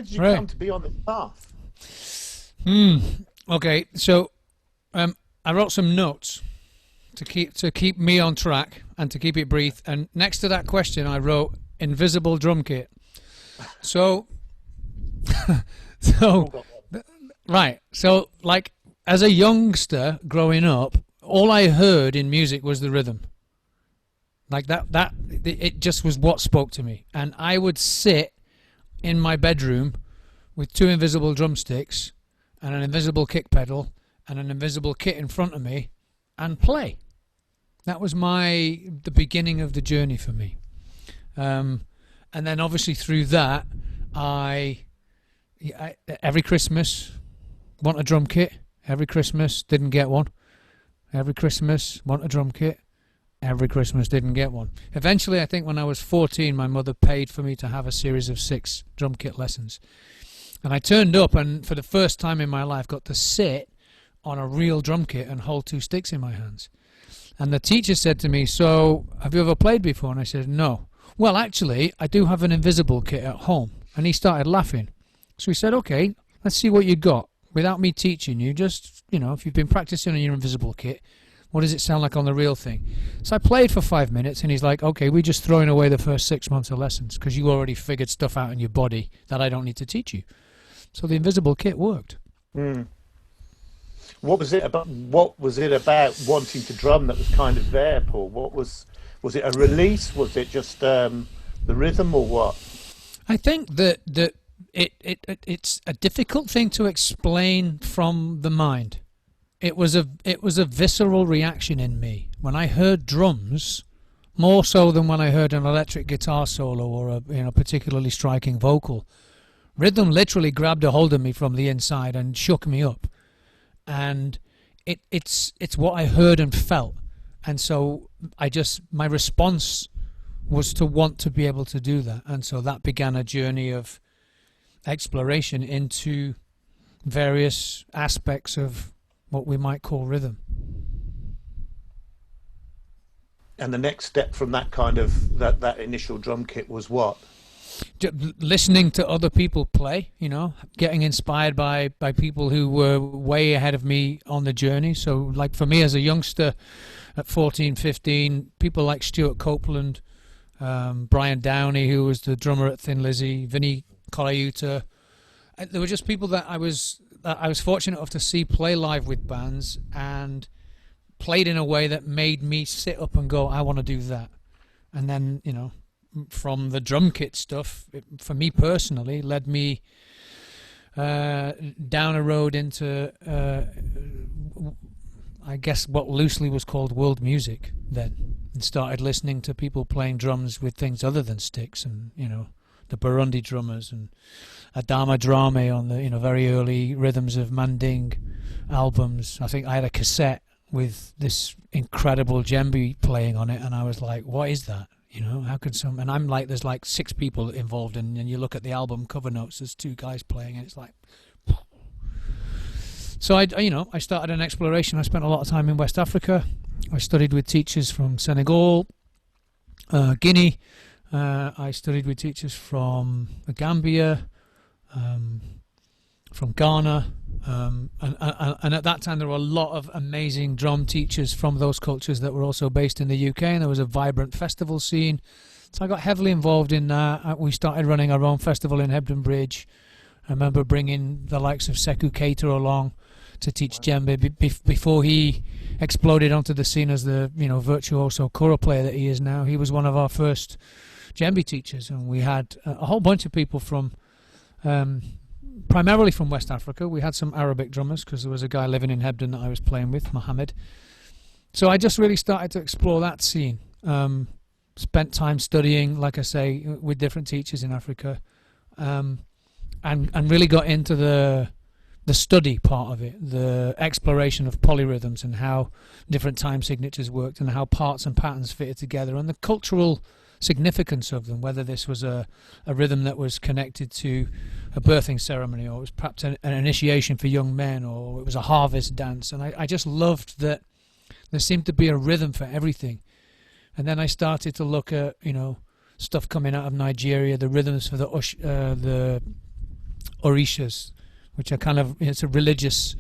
how did you come to be on this path? Okay, so I wrote some notes to keep me on track and to keep it brief. And next to that question, I wrote invisible drum kit. So, right. So, like, as a youngster growing up, all I heard in music was the rhythm. Like it just was what spoke to me. And I would sit in my bedroom with two invisible drumsticks and an invisible kick pedal and an invisible kit in front of me and play. That was the beginning of the journey for me. And then obviously through that, I every Christmas want a drum kit. Every Christmas didn't get one. Every Christmas want a drum kit. Every Christmas didn't get one. Eventually, I think when I was 14, my mother paid for me to have a series of 6 drum kit lessons. And I turned up and for the first time in my life got to sit on a real drum kit and hold 2 sticks in my hands. And the teacher said to me, "So, have you ever played before?" And I said, "No." "Well, actually, I do have an invisible kit at home." And he started laughing. So he said, "Okay, let's see what you got. Without me teaching you, just, if you've been practicing on your invisible kit, what does it sound like on the real thing?" So I played for 5 minutes, and he's like, "Okay, we're just throwing away the first 6 months of lessons because you already figured stuff out in your body that I don't need to teach you." So the invisible kit worked. What was it about wanting to drum that was kind of there, Paul? Was it a release? Was it just the rhythm, or what? I think that it's a difficult thing to explain from the mind. It was a visceral reaction in me when I heard drums, more so than when I heard an electric guitar solo or a particularly striking vocal. Rhythm literally grabbed a hold of me from the inside and shook me up, and it's what I heard and felt, and so my response was to want to be able to do that, and so that began a journey of exploration into various aspects of what we might call rhythm. And the next step from that kind of that initial drum kit was what? Listening to other people play, getting inspired by people who were way ahead of me on the journey. So like for me as a youngster at 14, 15, people like Stuart Copeland, Brian Downey, who was the drummer at Thin Lizzy, Vinnie Colaiuta. There were just people that I was fortunate enough to see play live with bands and played in a way that made me sit up and go, I want to do that. And then, from the drum kit stuff, for me personally, led me down a road into, I guess, what loosely was called world music then, and started listening to people playing drums with things other than sticks, and, the Burundi drummers and Adama Drame on the, very early Rhythms of Manding albums. I think I had a cassette with this incredible djembe playing on it, and I was like, what is that? How can and I'm like, there's like 6 people involved, and you look at the album cover notes, there's 2 guys playing, and it's like, so I started an exploration. I spent a lot of time in West Africa. I studied with teachers from Senegal, Guinea. I studied with teachers from Gambia, from Ghana, and at that time there were a lot of amazing drum teachers from those cultures that were also based in the UK, and there was a vibrant festival scene. So I got heavily involved in that. We started running our own festival in Hebden Bridge. I remember bringing the likes of Sekou Keita along to teach djembe before he exploded onto the scene as the virtuoso kora player that he is now. He was one of our first djembe teachers, and we had a whole bunch of people from primarily from West Africa. We had some Arabic drummers because there was a guy living in Hebden that I was playing with, Mohammed. So I just really started to explore that scene. Spent time studying, like I say, with different teachers in Africa, and really got into the study part of it, the exploration of polyrhythms and how different time signatures worked and how parts and patterns fitted together, and the cultural significance of them, whether this was a rhythm that was connected to a birthing ceremony, or it was perhaps an initiation for young men, or it was a harvest dance. And I just loved that there seemed to be a rhythm for everything. And then I started to look at stuff coming out of Nigeria, the rhythms for the orishas, which are kind of, it's a religious,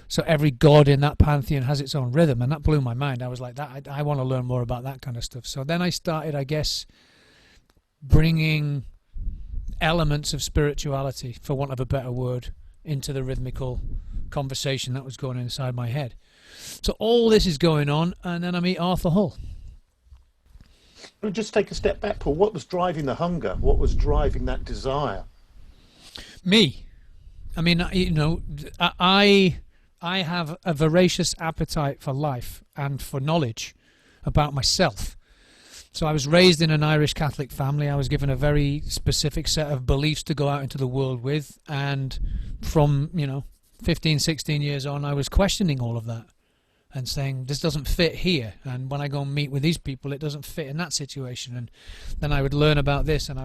so every god in that pantheon has its own rhythm, and that blew my mind. I was like, that I want to learn more about that kind of stuff. So then I started, I guess, bringing elements of spirituality, for want of a better word, into the rhythmical conversation that was going inside my head. So all this is going on, and then I meet Arthur Hull. Well, just take a step back, Paul. What was driving the hunger? What was driving that desire? Me. I mean, you know, I have a voracious appetite for life and for knowledge about myself. So I was raised in an Irish Catholic family. I was given a very specific set of beliefs to go out into the world with, and from, 15, 16 years on, I was questioning all of that and saying, this doesn't fit here, and when I go and meet with these people, it doesn't fit in that situation. And then I would learn about this, and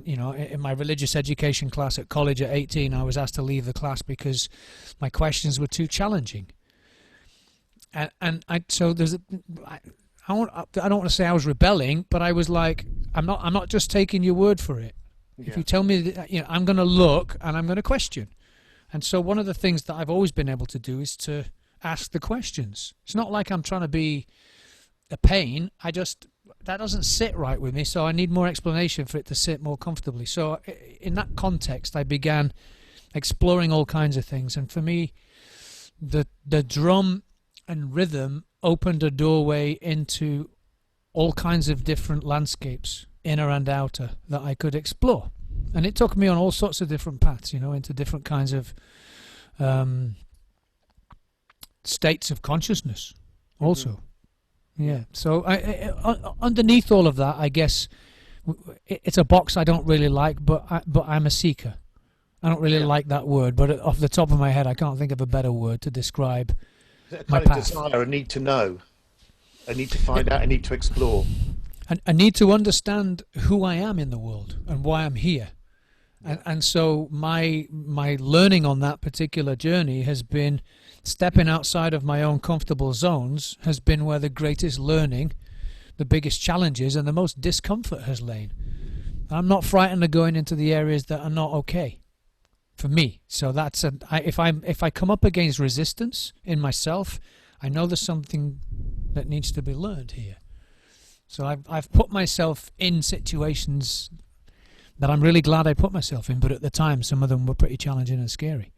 in my religious education class at college at 18, I was asked to leave the class because my questions were too challenging. So there's I don't want to say I was rebelling, but I was like, I'm not just taking your word for it. Yeah. If you tell me that, I'm going to look and I'm going to question. And so one of the things that I've always been able to do is to ask the questions. It's not like I'm trying to be a pain. That doesn't sit right with me, so I need more explanation for it to sit more comfortably. So in that context, I began exploring all kinds of things. And for me, the drum and rhythm opened a doorway into all kinds of different landscapes, inner and outer, that I could explore. And it took me on all sorts of different paths, into different kinds of states of consciousness also. Yeah. So underneath all of that, I guess it's a box I don't really like, but I'm a seeker. I don't really like that word, but off the top of my head, I can't think of a better word to describe my path. Desire, a need to know, a need to find out, a need to explore. And I need to understand who I am in the world and why I'm here. And so my learning on that particular journey has been stepping outside of my own comfortable zones, has been where the greatest learning, the biggest challenges, and the most discomfort has lain. I'm not frightened of going into the areas that are not okay for me. So that's if I come up against resistance in myself, I know there's something that needs to be learned here. So I've put myself in situations that I'm really glad I put myself in, but at the time some of them were pretty challenging and scary.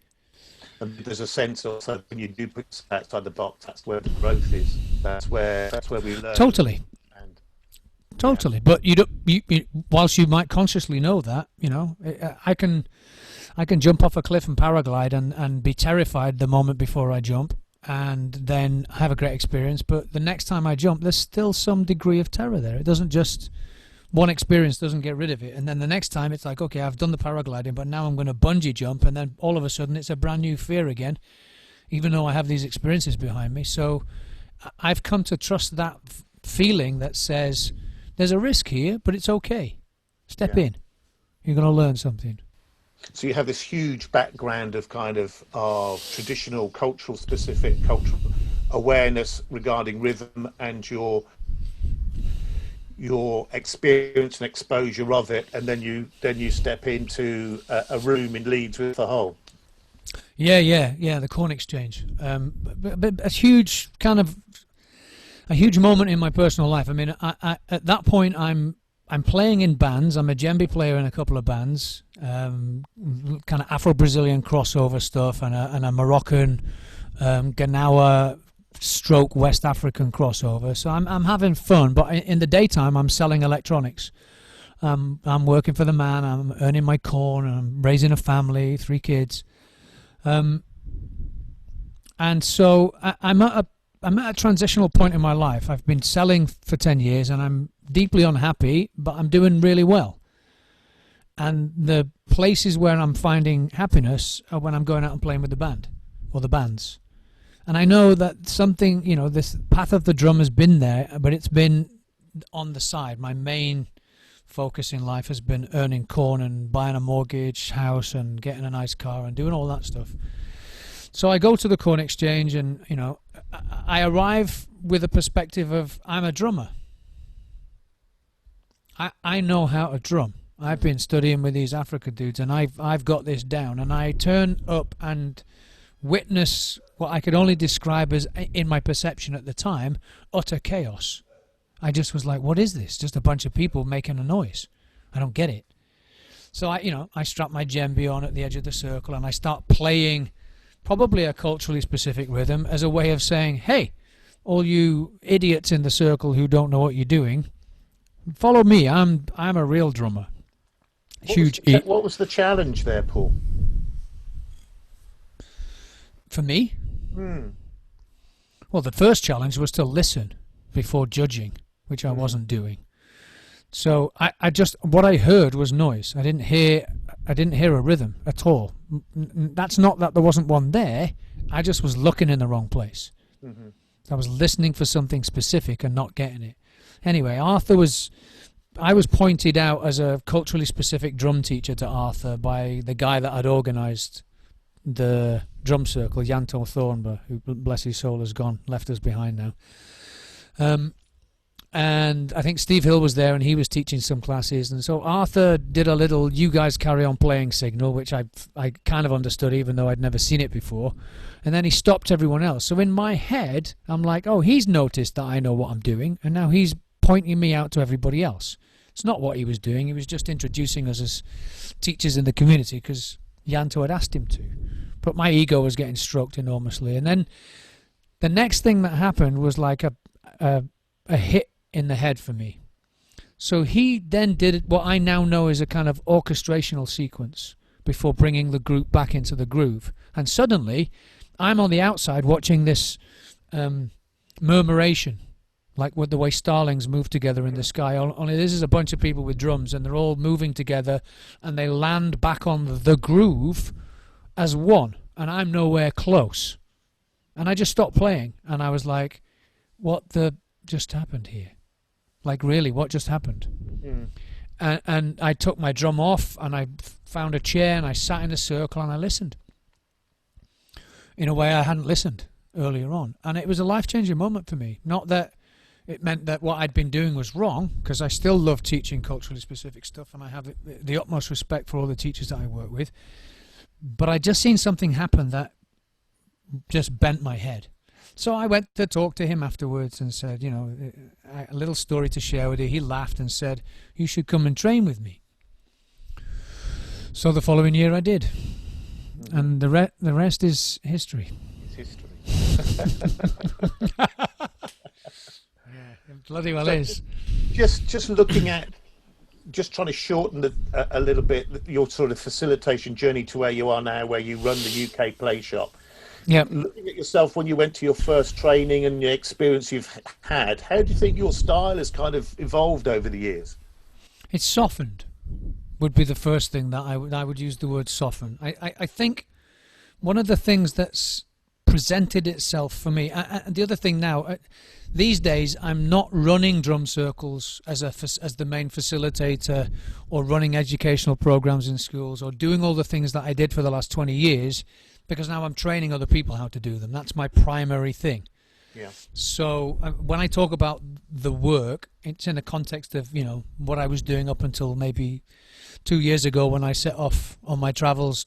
And there's a sense also when you do put yourself outside the box, that's where the growth is. That's where we learn. Totally. Totally. But you whilst you might consciously know that, I can jump off a cliff and paraglide and be terrified the moment before I jump, and then have a great experience. But the next time I jump, there's still some degree of terror there. It doesn't just, one experience doesn't get rid of it. And then the next time it's like, okay, I've done the paragliding, but now I'm going to bungee jump. And then all of a sudden it's a brand new fear again, even though I have these experiences behind me. So I've come to trust that feeling that says, there's a risk here, but it's okay. Step in. You're going to learn something. So you have this huge background of kind of traditional, specific cultural awareness regarding rhythm, and your experience and exposure of it, and then you step into a room in Leeds with the Hull. Yeah, the Corn Exchange. But a huge moment in my personal life. I mean, I at that point I'm playing in bands. I'm a djembe player in a couple of bands, kind of Afro-Brazilian crossover stuff, and a Moroccan Ganawa stroke West African crossover. So I'm having fun, but in the daytime I'm selling electronics. I'm working for the man. I'm earning my corn. I'm raising a family, 3 kids, and so I'm at a transitional point in my life. I've been selling for 10 years and I'm deeply unhappy, but I'm doing really well. And the places where I'm finding happiness are when I'm going out and playing with the band or the bands. And I know that something, this path of the drum has been there, but it's been on the side. My main focus in life has been earning corn and buying a mortgage house and getting a nice car and doing all that stuff. So I go to the Corn Exchange and, I arrive with a perspective of I'm a drummer. I know how to drum. I've been studying with these Africa dudes, and I've got this down. And I turn up and witness what I could only describe as, in my perception at the time, utter chaos. I just was like, what is this? Just a bunch of people making a noise. I don't get it. So I strap my djembe on at the edge of the circle, and I start playing probably a culturally specific rhythm as a way of saying, hey, all you idiots in the circle who don't know what you're doing, follow me. I'm a real drummer. What was the challenge there, Paul? For me? Well, the first challenge was to listen before judging, which I wasn't doing. So I just, what I heard was noise. I didn't hear a rhythm at all. That's not that there wasn't one there. I just was looking in the wrong place. I was listening for something specific and not getting it. Anyway, I was pointed out as a culturally specific drum teacher to Arthur by the guy that had organised the drum circle, Yanto Thornber, who, bless his soul, has gone, left us behind now. And I think Steve Hill was there, and he was teaching some classes. And so Arthur did a little "you guys carry on playing" signal, which I kind of understood, even though I'd never seen it before. And then he stopped everyone else. So in my head, I'm like, oh, he's noticed that I know what I'm doing, and now he's pointing me out to everybody else. It's not what he was doing. He was just introducing us as teachers in the community because Yanto had asked him to. But my ego was getting stroked enormously. And then the next thing that happened was like a hit in the head for me. So he then did what I now know is a kind of orchestrational sequence before bringing the group back into the groove. And suddenly, I'm on the outside watching this murmuration, like with the way starlings move together in the sky. Only this is a bunch of people with drums, and they're all moving together, and they land back on the groove as one, and I'm nowhere close. And I just stopped playing, and I was like, what the just happened here? Like, really, what just happened? And I took my drum off, and I found a chair, and I sat in a circle, and I listened in a way I hadn't listened earlier on. And it was a life-changing moment for me. Not that it meant that what I'd been doing was wrong, because I still love teaching culturally specific stuff, and I have the utmost respect for all the teachers that I work with. But I just seen something happen that just bent my head. So I went to talk to him afterwards and said, a little story to share with you. He laughed and said, you should come and train with me. So the following year I did. And the rest is history. It's history. Yeah, it bloody well is. Just looking at, just trying to shorten a little bit your sort of facilitation journey to where you are now, where you run the UK Playshop. Yeah. Looking at yourself when you went to your first training and the experience you've had, how do you think your style has kind of evolved over the years? It's softened, would be the first thing that I would use the word soften. I think one of the things that's presented itself for me, and the other thing now, these days I'm not running drum circles as the main facilitator or running educational programs in schools or doing all the things that I did for the last 20 years, because now I'm training other people how to do them. That's my primary thing. Yeah. So when I talk about the work, it's in the context of, what I was doing up until maybe 2 years ago when I set off on my travels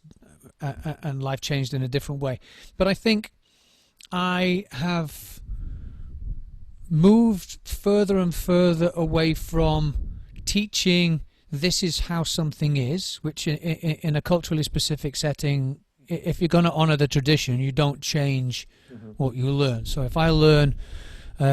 and life changed in a different way. But I think I have moved further and further away from teaching this is how something is, which in a culturally specific setting, if you're going to honour the tradition, you don't change what you learn. So if I learn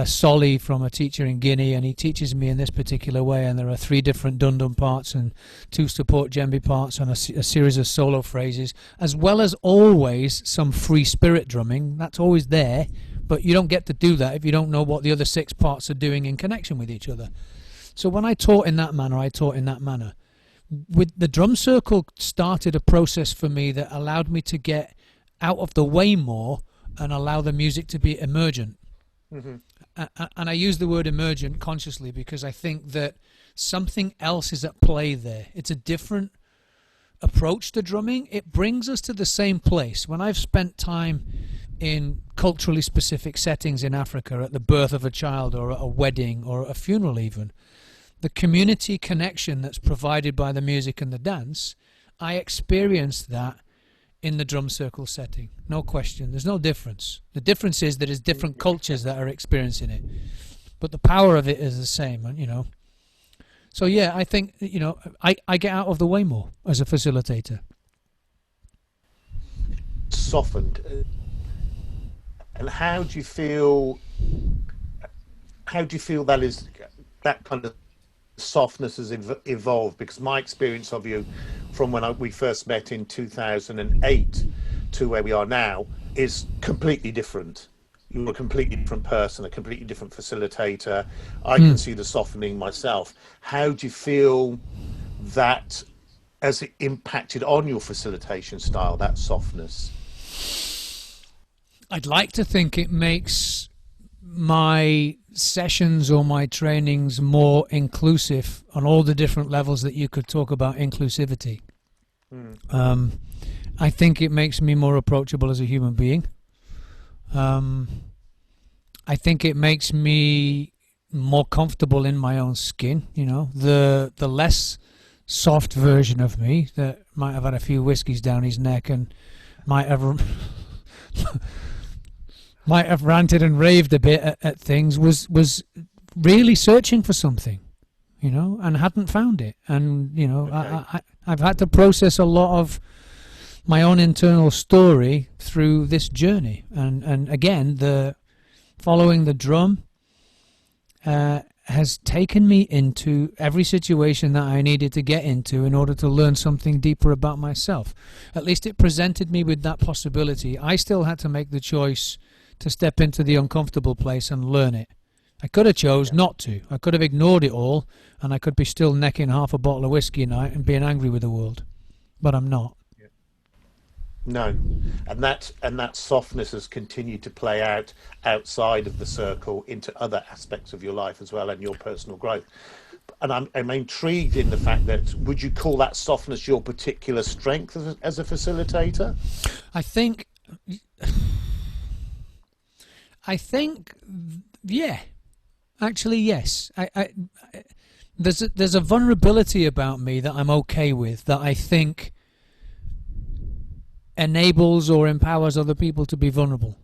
Soli from a teacher in Guinea, and he teaches me in this particular way, and there are 3 different dundum parts and 2 support djembe parts and a series of solo phrases, as well as always some free spirit drumming, that's always there, but you don't get to do that if you don't know what the other 6 parts are doing in connection with each other. So when I taught in that manner, I taught in that manner. With the drum circle started a process for me that allowed me to get out of the way more and allow the music to be emergent. And I use the word emergent consciously because I think that something else is at play there. It's a different approach to drumming. It brings us to the same place. When I've spent time in culturally specific settings in Africa, at the birth of a child or at a wedding or at a funeral even, the community connection that's provided by the music and the dance, I experienced that in the drum circle setting. No question. There's no difference. The difference is that it's different cultures that are experiencing it. But the power of it is the same, you know. So yeah, I think, you know, I get out of the way more as a facilitator. Softened. And how do you feel that kind of softness has evolved? Because my experience of you from when we first met in 2008 to where we are now is completely different. You're a completely different person, a completely different facilitator. I can see the softening myself. How do you feel that has it impacted on your facilitation style, that softness? I'd like to think it makes my sessions or my trainings more inclusive on all the different levels that you could talk about inclusivity. I think it makes me more approachable as a human being. I think it makes me more comfortable in my own skin. You know, the less soft version of me that might have had a few whiskies down his neck and might have might have ranted and raved a bit at things was really searching for something, you know, and hadn't found it. And you know, okay. I've had to process a lot of my own internal story through this journey, and again, the following the drum has taken me into every situation that I needed to get into in order to learn something deeper about myself. At least it presented me with that possibility. I still had to make the choice to step into the uncomfortable place and learn it. I could have chose not to. I could have ignored it all, and I could be still necking half a bottle of whiskey a night and being angry with the world. But I'm not. No, and that softness has continued to play out outside of the circle into other aspects of your life as well and your personal growth. And I'm intrigued in the fact that, would you call that softness your particular strength as a facilitator? I think, yeah. Actually, yes. There's a vulnerability about me that I'm okay with, that I think enables or empowers other people to be vulnerable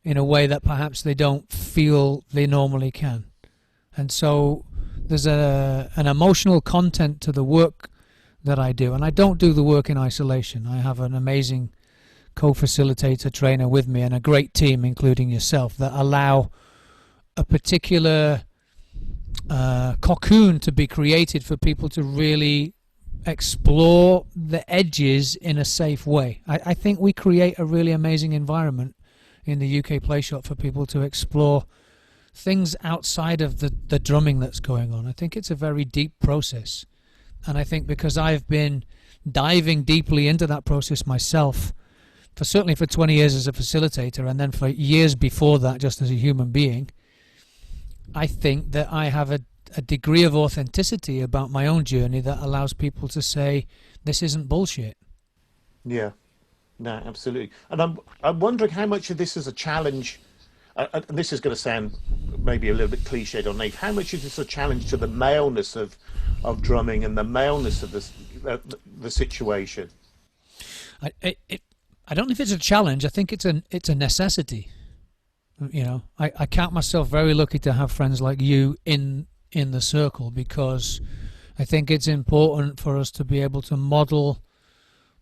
in a way that perhaps they don't feel they normally can. And so there's an emotional content to the work that I do, and I don't do the work in isolation. I have an amazing co-facilitator trainer with me and a great team, including yourself, that allow a particular cocoon to be created for people to really explore the edges in a safe way. I think we create a really amazing environment in the UK Playshop for people to explore things outside of the drumming that's going on. I think it's a very deep process, and I think because I've been diving deeply into that process myself certainly for 20 years as a facilitator, and then for years before that just as a human being, I think that I have a degree of authenticity about my own journey that allows people to say, this isn't bullshit. Yeah, no, absolutely. And I'm wondering how much of this is a challenge, and this is going to sound maybe a little bit cliched or naive, how much is this a challenge to the maleness of drumming and the maleness of the situation? I don't know if it's a challenge. I think it's a necessity. You know, I count myself very lucky to have friends like you in the circle, because I think it's important for us to be able to model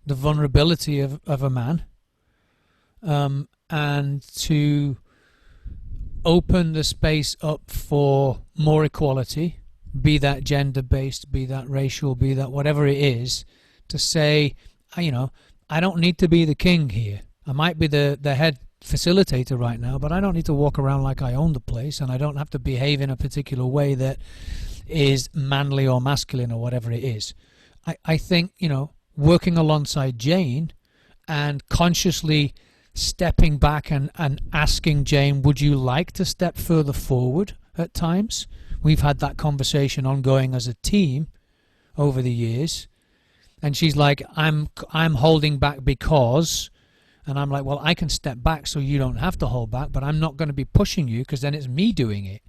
the vulnerability of a man, and to open the space up for more equality, be that gender-based, be that racial, be that whatever it is, to say, you know, I don't need to be the king here. I might be the head facilitator right now, but I don't need to walk around like I own the place, and I don't have to behave in a particular way that is manly or masculine or whatever it is. I think, you know, working alongside Jane and consciously stepping back and asking Jane, would you like to step further forward at times? We've had that conversation ongoing as a team over the years, and she's like, I'm holding back because... And I'm like, well, I can step back so you don't have to hold back, but I'm not going to be pushing you, because then it's me doing it.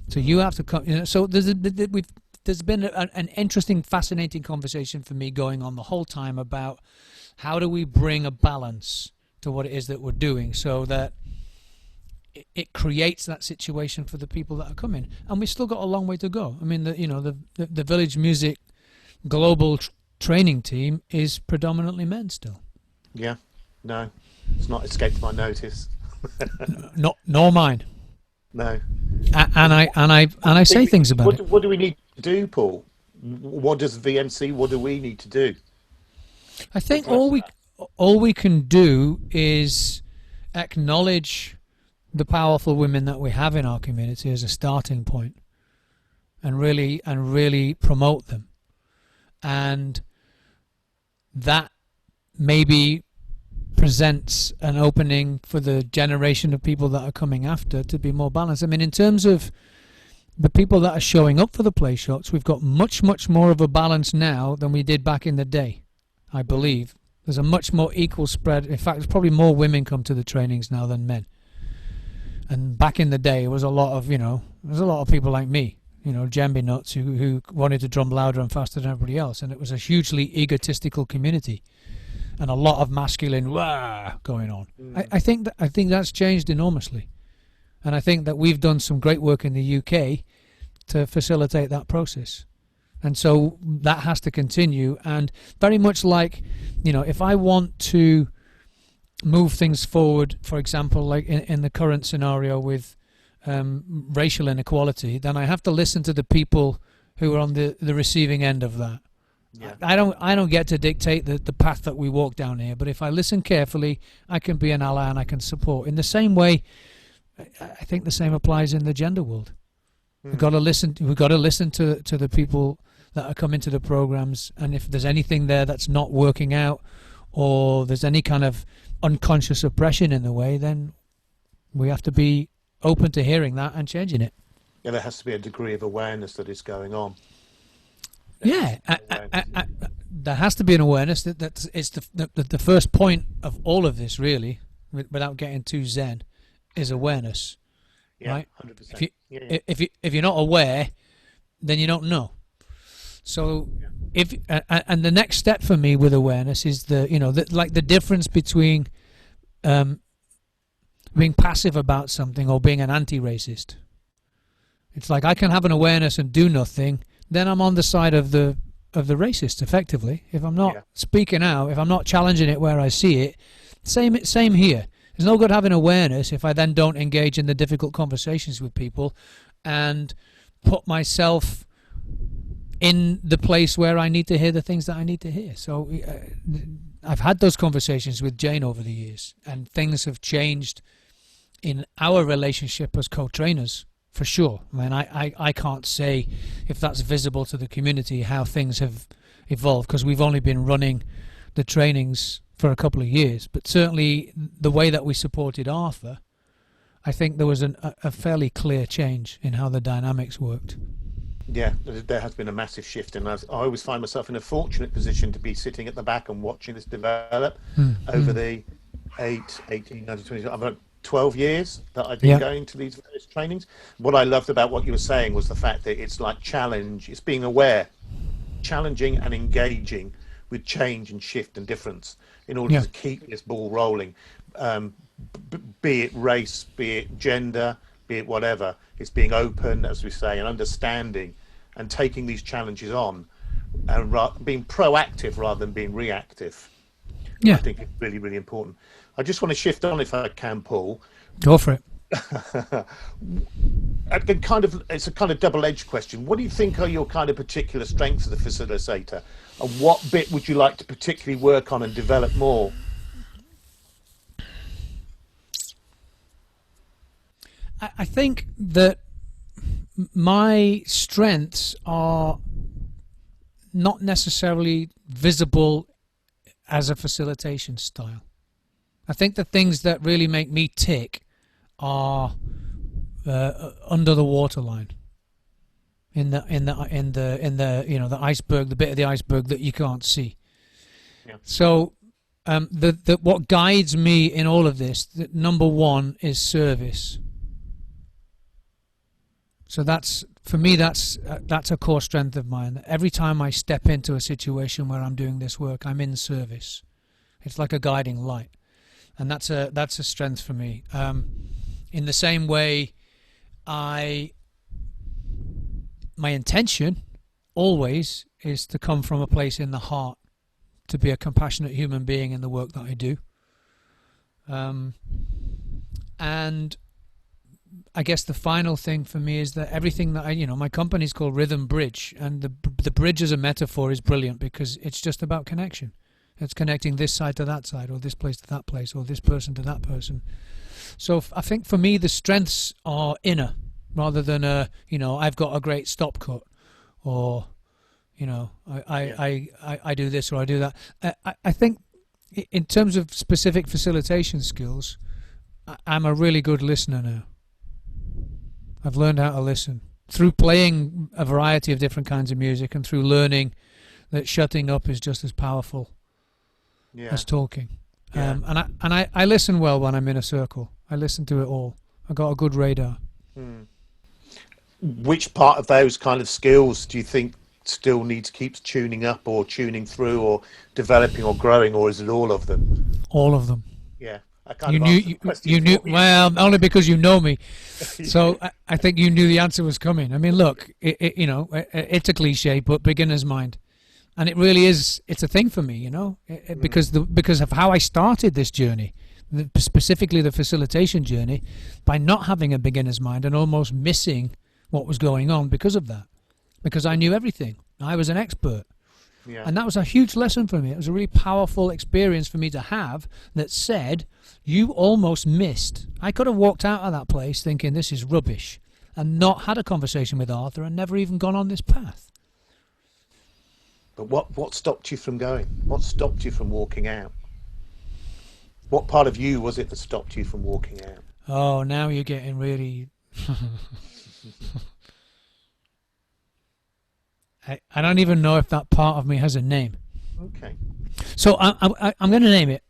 So you have to come. You know, so there's been an interesting, fascinating conversation for me going on the whole time about how do we bring a balance to what it is that we're doing, so that it creates that situation for the people that are coming. And we've still got a long way to go. I mean, the Village Music global training team is predominantly men still. Yeah, no, it's not escaped my notice. Nor mine. No. And I say things about it. What do we need to do, Paul? What does VMC? What do we need to do? I think all we can do is acknowledge the powerful women that we have in our community as a starting point, and really promote them, and that maybe presents an opening for the generation of people that are coming after to be more balanced. I mean, in terms of the people that are showing up for the play shops, we've got much more of a balance now than we did back in the day. I believe there's a much more equal spread. In fact, there's probably more women come to the trainings now than men. And back in the day, it was a lot of, there's a lot of people like me, djembe nuts who wanted to drum louder and faster than everybody else. And it was a hugely egotistical community and a lot of masculine wah going on. I think that's changed enormously. And I think that we've done some great work in the UK to facilitate that process. And so that has to continue. And very much like, if I want to move things forward, for example, like in the current scenario with racial inequality, then I have to listen to the people who are on the receiving end of that. Yeah. I don't get to dictate the path that we walk down here, but if I listen carefully, I can be an ally and I can support. In the same way, I think the same applies in the gender world. We've got to listen. We've got to listen to the people that are coming to the programs, and if there's anything there that's not working out, or there's any kind of unconscious oppression in the way, then we have to be open to hearing that and changing it. Yeah, there has to be a degree of awareness that is going on. There has to be an awareness that it's the first point of all of this, really, without getting too zen, is awareness. Yeah, right? 100%. If you're not aware, then you don't know. So and the next step for me with awareness is the difference between being passive about something or being an anti-racist. It's like I can have an awareness and do nothing, then I'm on the side of the racist, effectively. If I'm not speaking out, if I'm not challenging it where I see it, same here. There's no good having awareness if I then don't engage in the difficult conversations with people and put myself in the place where I need to hear the things that I need to hear. So I've had those conversations with Jane over the years, and things have changed in our relationship as co-trainers, for sure. I mean, I can't say if that's visible to the community how things have evolved, because we've only been running the trainings for a couple of years. But certainly the way that we supported Arthur, I think there was a fairly clear change in how the dynamics worked. Yeah, there has been a massive shift, and I always find myself in a fortunate position to be sitting at the back and watching this develop over the 18, 19, 20, I've had 12 years that I've been going to these various trainings. What I loved about what you were saying was the fact that it's like challenge, it's being aware, challenging and engaging with change and shift and difference in order to keep this ball rolling, be it race, be it gender, be it whatever. It's being open, as we say, and understanding and taking these challenges on and being proactive rather than being reactive. I think it's really, really important. I just want to shift on, if I can, Paul. Go for it. It's a kind of double-edged question. What do you think are your kind of particular strengths as a facilitator, and what bit would you like to particularly work on and develop more? I think that my strengths are not necessarily visible as a facilitation style. I think the things that really make me tick are under the waterline, in the the iceberg, the bit of the iceberg that you can't see. Yeah. So what guides me in all of this, number one, is service. So that's, for me, that's a core strength of mine. Every time I step into a situation where I'm doing this work, I'm in service. It's like a guiding light, and that's a strength for me. In the same way, my intention always is to come from a place in the heart, to be a compassionate human being in the work that I do. And I guess the final thing for me is that everything that my company's called Rhythm Bridge, and the bridge as a metaphor is brilliant because it's just about connection. It's connecting this side to that side, or this place to that place, or this person to that person. So I think for me the strengths are inner, rather than I've got a great stop cut, or I do this or I do that. I think in terms of specific facilitation skills, I'm a really good listener now. I've learned how to listen through playing a variety of different kinds of music, and through learning that shutting up is just as powerful as talking. Yeah. And I listen well when I'm in a circle. I listen to it all. I got a good radar. Which part of those kind of skills do you think still needs to keep tuning up, or tuning through, or developing, or growing, or is it all of them? All of them. Yeah. You knew well, only because you know me. So I think you knew the answer was coming. I mean, look, it's a cliche, but beginner's mind, and it really is. It's a thing for me, because of how I started this journey, specifically the facilitation journey, by not having a beginner's mind and almost missing what was going on because of that, because I knew everything. I was an expert. Yeah. And that was a huge lesson for me. It was a really powerful experience for me to have, that said, you almost missed. I could have walked out of that place thinking this is rubbish, and not had a conversation with Arthur, and never even gone on this path. But what stopped you from going? What stopped you from walking out? What part of you was it that stopped you from walking out? Oh, now you're getting really... I don't even know if that part of me has a name. Okay. So I'm going to name it,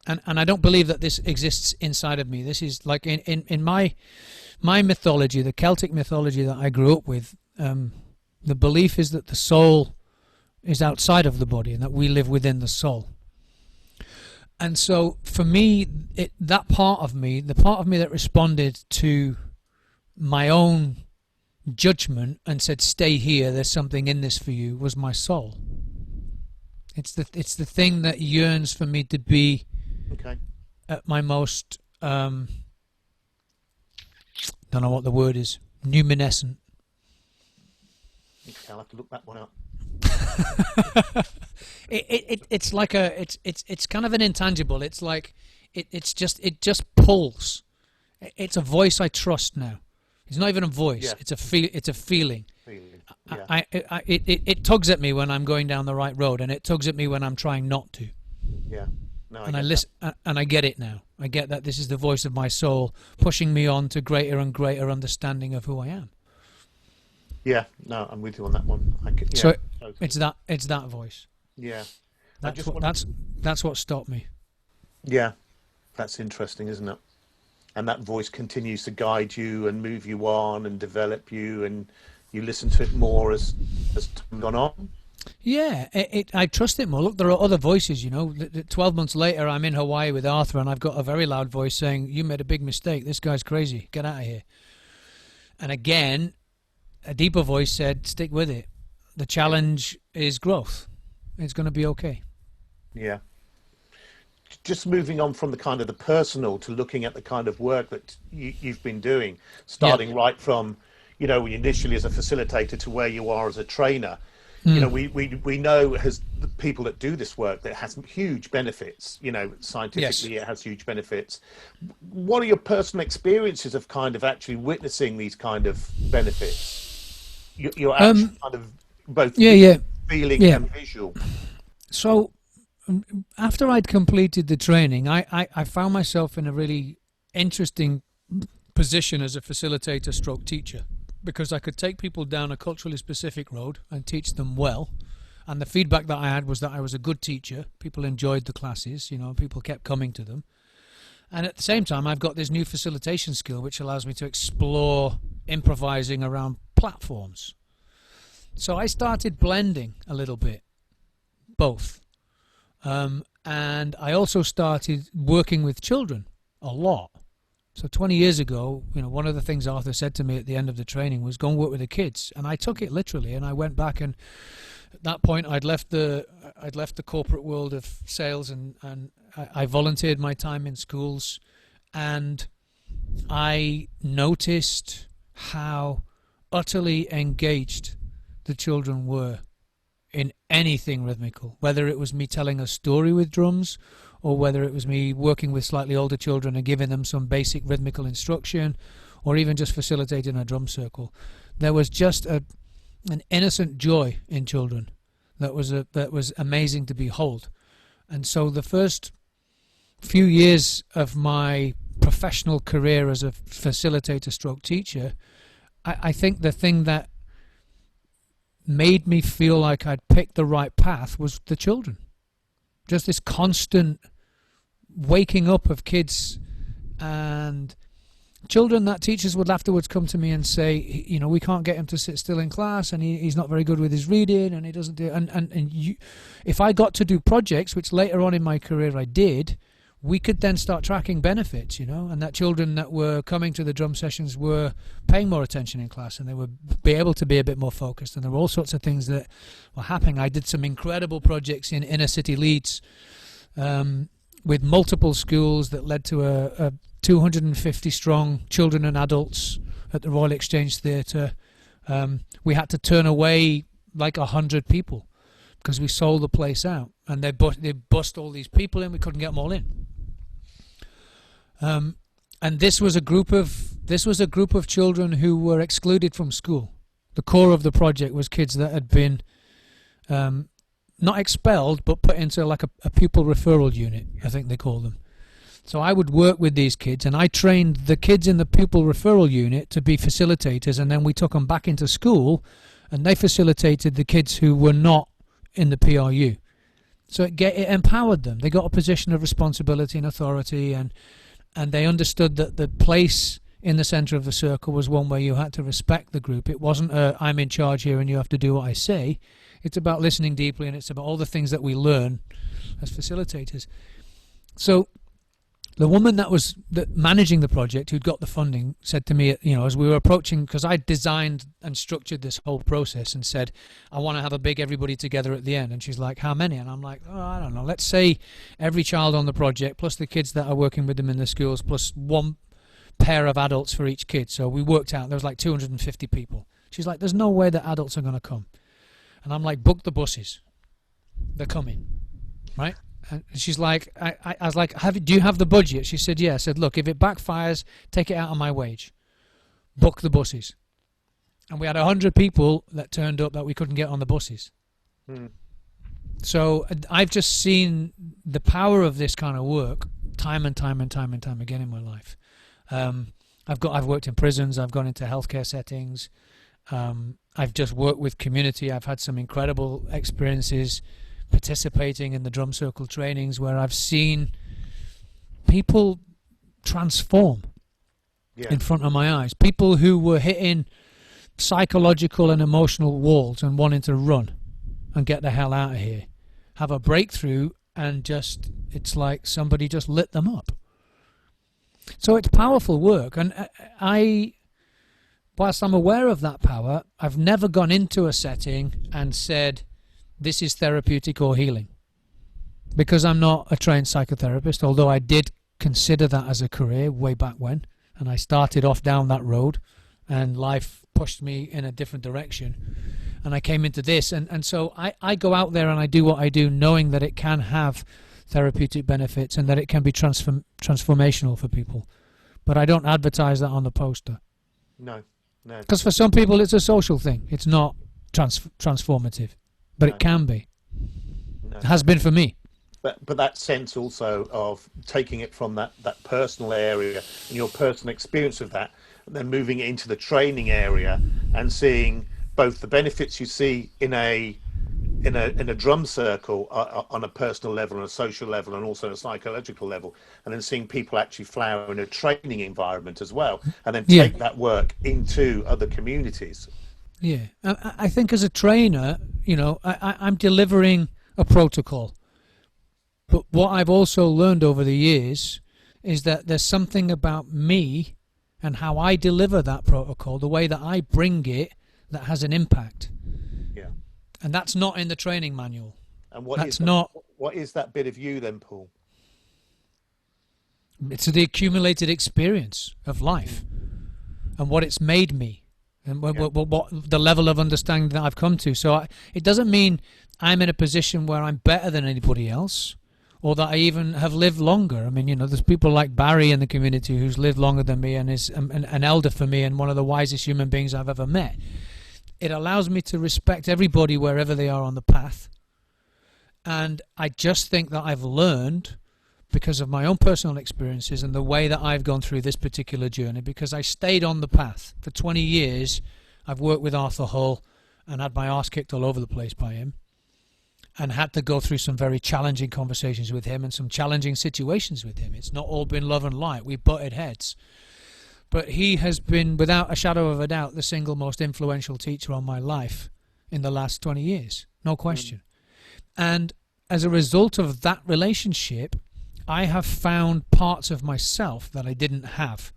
and I don't believe that this exists inside of me. This is like in my mythology, the Celtic mythology that I grew up with. The belief is that the soul is outside of the body, and that we live within the soul. And so for me, that part of me, the part of me that responded to my own judgment and said, stay here, there's something in this for you, was my soul. It's the thing that yearns for me to be at my most don't know what the word is, luminescent. Okay, I'll have to look that one up. It's like it's kind of an intangible. It's like it just pulls. It's a voice I trust now. It's not even a voice. Yeah. It's a feeling. Yeah. It tugs at me when I'm going down the right road, and it tugs at me when I'm trying not to. Yeah. No, I listen, and I get it now. I get that this is the voice of my soul pushing me on to greater and greater understanding of who I am. Yeah. No, I'm with you on that one. So it's that voice. Yeah. That's what stopped me. Yeah. That's interesting, isn't it? And that voice continues to guide you and move you on and develop you, and you listen to it more as time gone on. Yeah, I trust it more. Look, there are other voices, 12 months later, I'm in Hawaii with Arthur, and I've got a very loud voice saying, you made a big mistake. This guy's crazy. Get out of here. And again, a deeper voice said, stick with it. The challenge is growth. It's going to be okay. Yeah. Just moving on from the kind of the personal to looking at the kind of work that you've been doing, starting right from, initially as a facilitator to where you are as a trainer. We know as the people that do this work that it has huge benefits. Scientifically, It has huge benefits. What are your personal experiences of kind of actually witnessing these kind of benefits? Your actual kind of both feeling and visual. So after I'd completed the training, I found myself in a really interesting position as a facilitator stroke teacher, because I could take people down a culturally specific road and teach them well. And the feedback that I had was that I was a good teacher. People enjoyed the classes, people kept coming to them. And at the same time, I've got this new facilitation skill which allows me to explore improvising around platforms. So I started blending a little bit, both. And I also started working with children a lot. So 20 years ago, one of the things Arthur said to me at the end of the training was, go and work with the kids. And I took it literally, and I went back, and at that point I'd left the corporate world of sales, and I volunteered my time in schools, and I noticed how utterly engaged the children were in anything rhythmical, whether it was me telling a story with drums, or whether it was me working with slightly older children and giving them some basic rhythmical instruction, or even just facilitating a drum circle. There was just an innocent joy in children that was amazing to behold. And so the first few years of my professional career as a facilitator stroke teacher, I think the thing that made me feel like I'd picked the right path was the children. Just this constant waking up of kids and children that teachers would afterwards come to me and say, we can't get him to sit still in class, and he's not very good with his reading, and he doesn't do. If I got to do projects, which later on in my career I did, we could then start tracking benefits, and that children that were coming to the drum sessions were paying more attention in class, and they would be able to be a bit more focused, and there were all sorts of things that were happening. I did some incredible projects in inner city Leeds with multiple schools that led to a 250 strong children and adults at the Royal Exchange Theatre. We had to turn away like 100 people because we sold the place out, and they bust all these people in. We couldn't get them all in. And this was a group of children who were excluded from school. The core of the project was kids that had been not expelled, but put into like a pupil referral unit, I think they call them. So I would work with these kids, and I trained the kids in the pupil referral unit to be facilitators, and then we took them back into school, and they facilitated the kids who were not in the PRU. So it empowered them. They got a position of responsibility and authority, and they understood that the place in the centre of the circle was one where you had to respect the group. It wasn't I'm in charge here and you have to do what I say. It's about listening deeply, and it's about all the things that we learn as facilitators. So the woman that was managing the project, who'd got the funding, said to me, as we were approaching, because I designed and structured this whole process, and said, I want to have a big everybody together at the end. And she's like, how many? And I'm like, I don't know. Let's say every child on the project, plus the kids that are working with them in the schools, plus one pair of adults for each kid. So we worked out there was like 250 people. She's like, there's no way that adults are going to come. And I'm like, book the buses. They're coming, right? And she's like, I was like, do you have the budget? She said, yeah. I said, look, if it backfires, take it out of my wage. Book the buses. And we had 100 people that turned up that we couldn't get on the buses. So I've just seen the power of this kind of work time and time and time and time again in my life. I've worked in prisons. I've gone into healthcare settings. I've just worked with community. I've had some incredible experiences participating in the drum circle trainings where I've seen people transform in front of my eyes. People who were hitting psychological and emotional walls and wanting to run and get the hell out of here have a breakthrough, and just it's like somebody just lit them up. So it's powerful work, and whilst I'm aware of that power, I've never gone into a setting and said this is therapeutic or healing, because I'm not a trained psychotherapist, although I did consider that as a career way back when, and I started off down that road and life pushed me in a different direction and I came into this, and so I go out there and I do what I do knowing that it can have therapeutic benefits and that it can be transformational for people, but I don't advertise that on the poster. No. Because for some people it's a social thing, it's not transformative. But it can be. It has been for me. But that sense also of taking it from that personal area and your personal experience of that, and then moving it into the training area and seeing both the benefits you see in a in a drum circle on a personal level, on a social level, and also on a psychological level, and then seeing people actually flower in a training environment as well, and then Yeah, take that work into other communities. yeah. I think as a trainer, I'm delivering a protocol. But what I've also learned over the years is that there's something about me and how I deliver that protocol, the way that I bring it, that has an impact. Yeah. And that's not in the training manual. And That's not. what is that bit of you then, Paul? It's the accumulated experience of life and what it's made me and Yeah. what the level of understanding that I've come to. So it doesn't mean I'm in a position where I'm better than anybody else or that I even have lived longer. I mean, there's people like Barry in the community who's lived longer than me and is an elder for me and one of the wisest human beings I've ever met. It allows me to respect everybody wherever they are on the path. And I just think that I've learned, because of my own personal experiences and the way that I've gone through this particular journey, because I stayed on the path. For 20 years, I've worked with Arthur Hull and had my arse kicked all over the place by him and had to go through some very challenging conversations with him and some challenging situations with him. It's not all been love and light. We butted heads. But he has been, without a shadow of a doubt, the single most influential teacher on my life in the last 20 years. No question. And as a result of that relationship, I have found parts of myself that I didn't have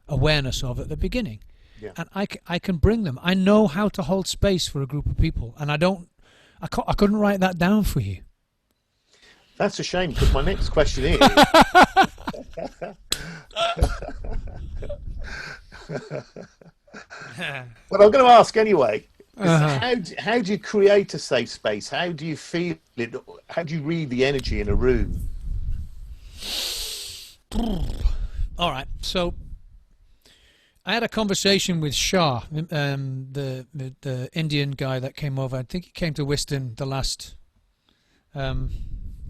awareness of at the beginning. Yeah. And I can bring them. I know how to hold space for a group of people. And I couldn't write that down for you. That's a shame, because my next question is but I'm going to ask anyway. How do you create a safe space? How do you feel it? How do you read the energy in a room? All right. So I had a conversation with Shah, the Indian guy that came over. I think he came to Whiston the last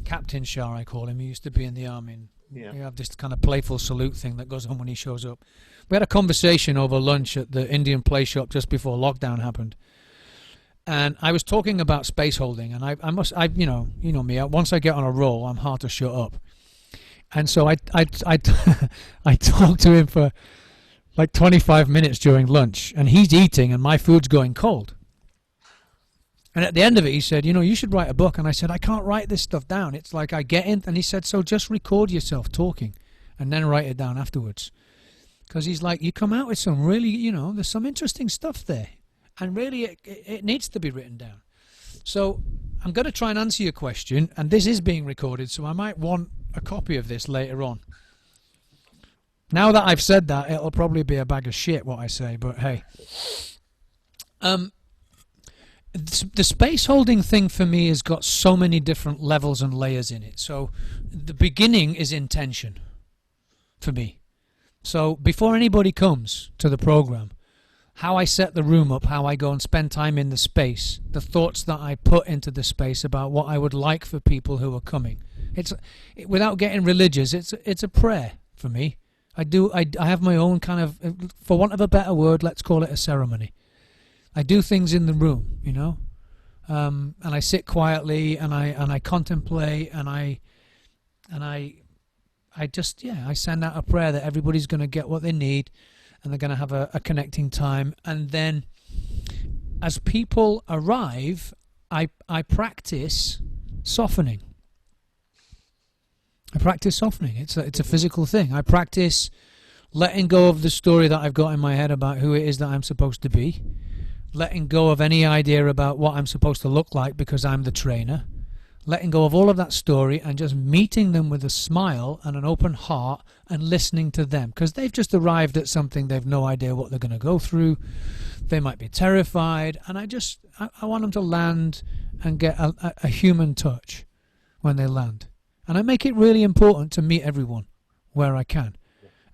Captain Shah, I call him. He used to be in the army. Yeah. We have this kind of playful salute thing that goes on when he shows up. We had a conversation over lunch at the Indian Playshop just before lockdown happened. And I was talking about space holding, and I you know me. Once I get on a roll, I'm hard to shut up. And so I talked to him for like 25 minutes during lunch, and he's eating, and my food's going cold. And at the end of it, he said, you should write a book. And I said, I can't write this stuff down. It's like I get in, and he said, so just record yourself talking, and then write it down afterwards. Because he's like, you come out with some really, there's some interesting stuff there. And really, it needs to be written down. So I'm going to try and answer your question, and this is being recorded, so I might want a copy of this later on. Now that I've said that, it'll probably be a bag of shit what I say, but hey. The space holding thing for me has got so many different levels and layers in it. So the beginning is intention for me. So before anybody comes to the program, how I set the room up, how I go and spend time in the space, the thoughts that I put into the space about what I would like for people who are coming. Without getting religious, it's a prayer for me. I have my own kind of, for want of a better word, let's call it a ceremony. I do things in the room, and I sit quietly and I contemplate and I send out a prayer that everybody's going to get what they need and they're going to have a connecting time. And then as people arrive, I practice softening. It's a physical thing. I practice letting go of the story that I've got in my head about who it is that I'm supposed to be, letting go of any idea about what I'm supposed to look like because I'm the trainer, letting go of all of that story and just meeting them with a smile and an open heart and listening to them, because they've just arrived at something. They've no idea what they're going to go through. They might be terrified, and I want them to land and get a human touch when they land. And I make it really important to meet everyone where I can.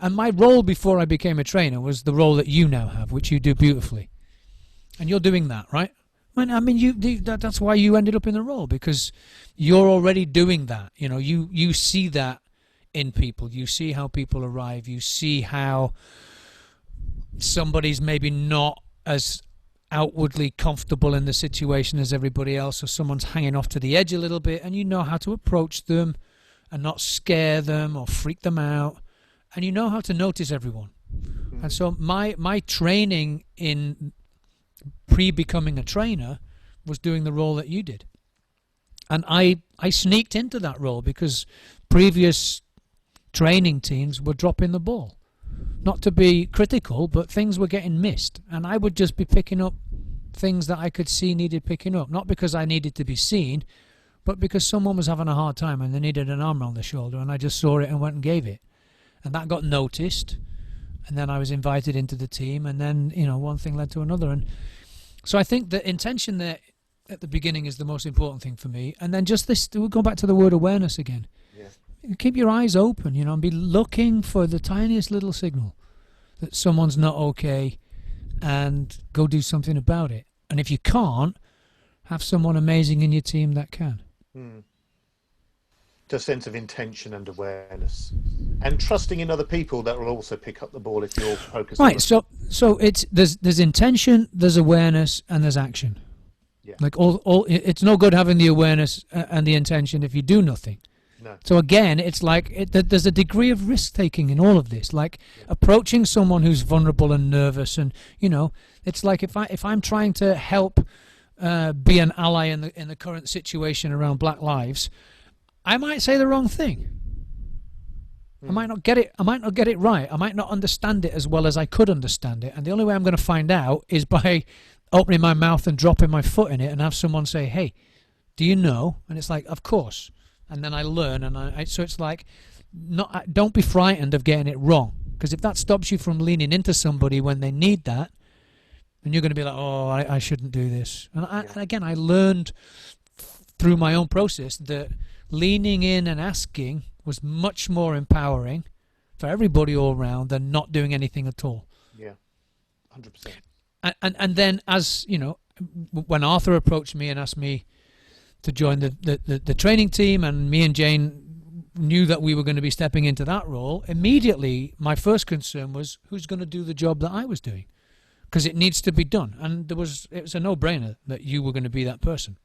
And my role before I became a trainer was the role that you now have, which you do beautifully. And you're doing that, right? I mean, that's why you ended up in the role, because you're already doing that. You see that in people. You see how people arrive. You see how somebody's maybe not as outwardly comfortable in the situation as everybody else, or someone's hanging off to the edge a little bit, and you know how to approach them and not scare them or freak them out, and you know how to notice everyone. And so my training in pre-becoming a trainer was doing the role that you did. And I sneaked into that role because previous training teams were dropping the ball. Not to be critical, but things were getting missed. And I would just be picking up things that I could see needed picking up. Not because I needed to be seen, but because someone was having a hard time and they needed an arm around their shoulder, and I just saw it and went and gave it. And that got noticed. And then I was invited into the team, and then, you know, one thing led to another. And so I think the intention there at the beginning is the most important thing for me. And then just this, we'll go back to the word awareness again. Yeah. Keep your eyes open, you know, and be looking for the tiniest little signal that someone's not okay, and go do something about it. And if you can't, have someone amazing in your team that can. Just a sense of intention and awareness, and trusting in other people that will also pick up the ball if you're focused. Right. So it's there's intention, there's awareness, and there's action. Yeah. Like all it's no good having the awareness and the intention if you do nothing. No. So again, it's like there's a degree of risk taking in all of this. Like approaching someone who's vulnerable and nervous, and you know, it's like if I'm trying to help be an ally in the current situation around Black Lives, I might say the wrong thing. I might not get it. I might not get it right. I might not understand it as well as I could understand it. And the only way I'm going to find out is by opening my mouth and dropping my foot in it, and have someone say, "Hey, do you know?" And it's like, "Of course." And then I learn, and so it's like, don't be frightened of getting it wrong, because if that stops you from leaning into somebody when they need that, then you're going to be like, "Oh, I shouldn't do this." And again, I learned through my own process that leaning in and asking was much more empowering for everybody all around than not doing anything at all. Yeah, 100%. And then, as you know, when Arthur approached me and asked me to join the training team, and me and Jane knew that we were going to be stepping into that role, immediately my first concern was, who's going to do the job that I was doing? Because it needs to be done. And it was a no-brainer that you were going to be that person.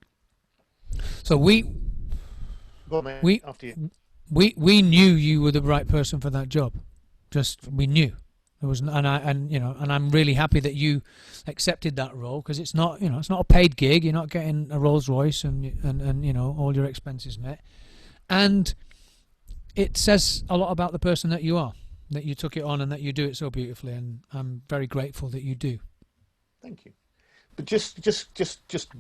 So we knew you were the right person for that job. We knew. There was, and I'm really happy that you accepted that role, because it's not a paid gig. You're not getting a Rolls Royce and you know, all your expenses met, and it says a lot about the person that you are, that you took it on and that you do it so beautifully, and I'm very grateful that you do. Thank you. But just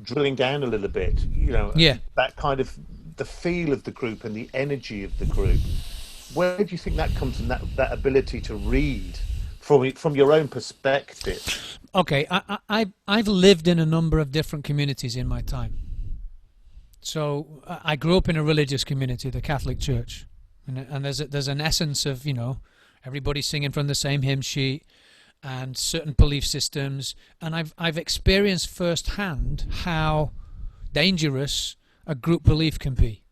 drilling down a little bit, you know, that kind of the feel of the group and the energy of the group. Where do you think that comes from? That ability to read from your own perspective? Okay, I've lived in a number of different communities in my time. So I grew up in a religious community, the Catholic Church, and there's an essence of, you know, everybody singing from the same hymn sheet and certain belief systems, and I've experienced firsthand how dangerous a group belief can be.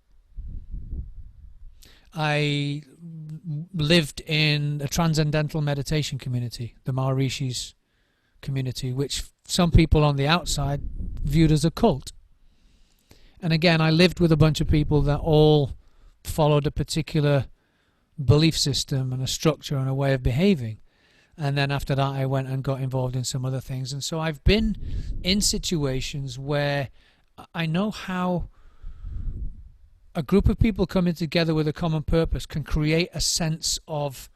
I lived in a transcendental meditation community, the Maharishis community, which some people on the outside viewed as a cult. And again, I lived with a bunch of people that all followed a particular belief system and a structure and a way of behaving. And then after that, I went and got involved in some other things. And so I've been in situations where I know how a group of people coming together with a common purpose can create a sense of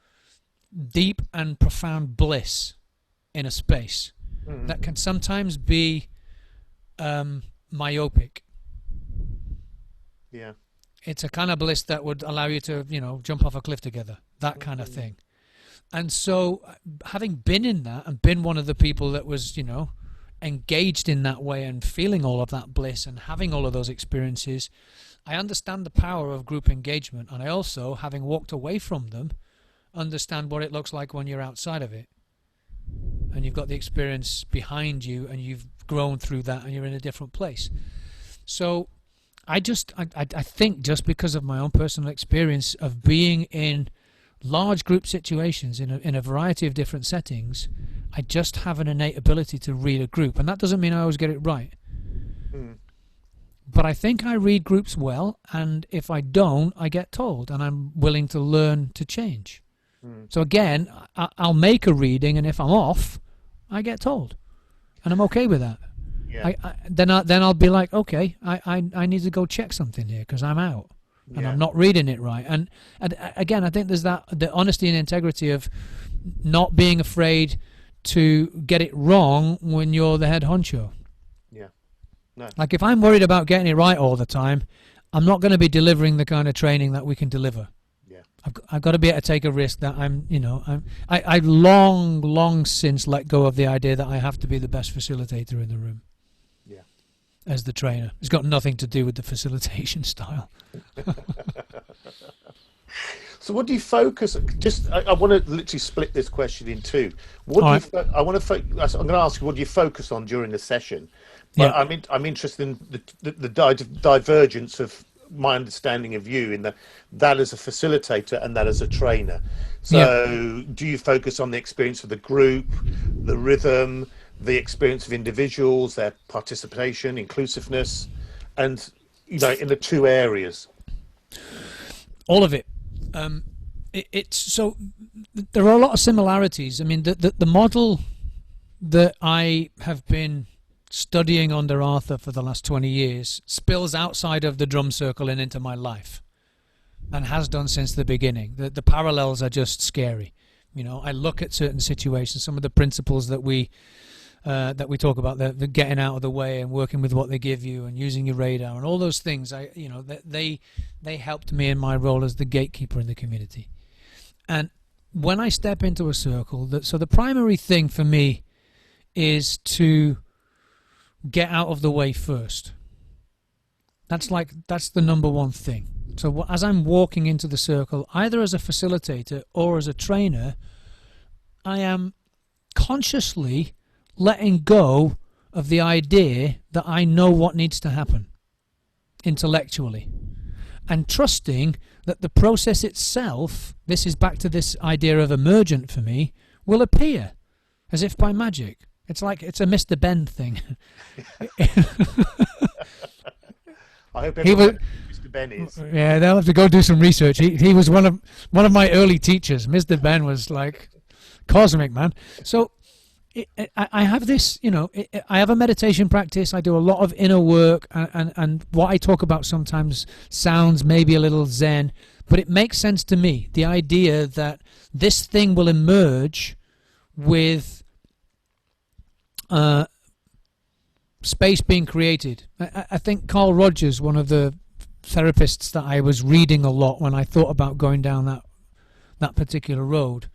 deep and profound bliss in a space that can sometimes be myopic. Yeah. It's a kind of bliss that would allow you to, you know, jump off a cliff together, that kind of thing. And so having been in that and been one of the people that was, you know, engaged in that way and feeling all of that bliss and having all of those experiences, I understand the power of group engagement. And I also, having walked away from them, understand what it looks like when you're outside of it. And you've got the experience behind you and you've grown through that and you're in a different place. So I think just because of my own personal experience of being in large group situations in a variety of different settings, I just have an innate ability to read a group, and that doesn't mean I always get it right. Mm. But I think I read groups well, and if I don't, I get told, and I'm willing to learn to change. Mm. So again, I'll make a reading, and if I'm off, I get told, and I'm okay with that. Yeah. Then I'll be like, okay, I need to go check something here because I'm out, and I'm not reading it right. And again, I think there's the honesty and integrity of not being afraid to get it wrong when you're the head honcho. Yeah. No. Like if I'm worried about getting it right all the time, I'm not going to be delivering the kind of training that we can deliver. Yeah. I've got to be able to take a risk that I've long since let go of the idea that I have to be the best facilitator in the room. Yeah. As the trainer. It's got nothing to do with the facilitation style. So what do you focus? I want to literally split this question in two. I'm going to ask you, what do you focus on during the session? But yeah. I'm interested in the divergence of my understanding of you in that as a facilitator and that as a trainer. So do you focus on the experience of the group, the rhythm, the experience of individuals, their participation, inclusiveness, and in the two areas? All of it. It's so there are a lot of similarities. I mean, the model that I have been studying under Arthur for the last 20 years spills outside of the drum circle and into my life, and has done since the beginning. The parallels are just scary. I look at certain situations, some of the principles that we talk about, the getting out of the way and working with what they give you and using your radar and all those things. They helped me in my role as the gatekeeper in the community. And when I step into a circle, so the primary thing for me is to get out of the way first. That's the number one thing. So as I'm walking into the circle, either as a facilitator or as a trainer, I am consciously letting go of the idea that I know what needs to happen intellectually, and trusting that the process itself, this is back to this idea of emergent for me, will appear as if by magic. It's like it's a Mr. Ben thing. I hope everyone knows who Mr. Ben is. Yeah, they'll have to go do some research. He was one of my early teachers. Mr. Ben was like cosmic, man. So I have this, I have a meditation practice. I do a lot of inner work, and what I talk about sometimes sounds maybe a little Zen, but it makes sense to me. The idea that this thing will emerge with space being created. I think Carl Rogers, one of the therapists that I was reading a lot when I thought about going down that particular road,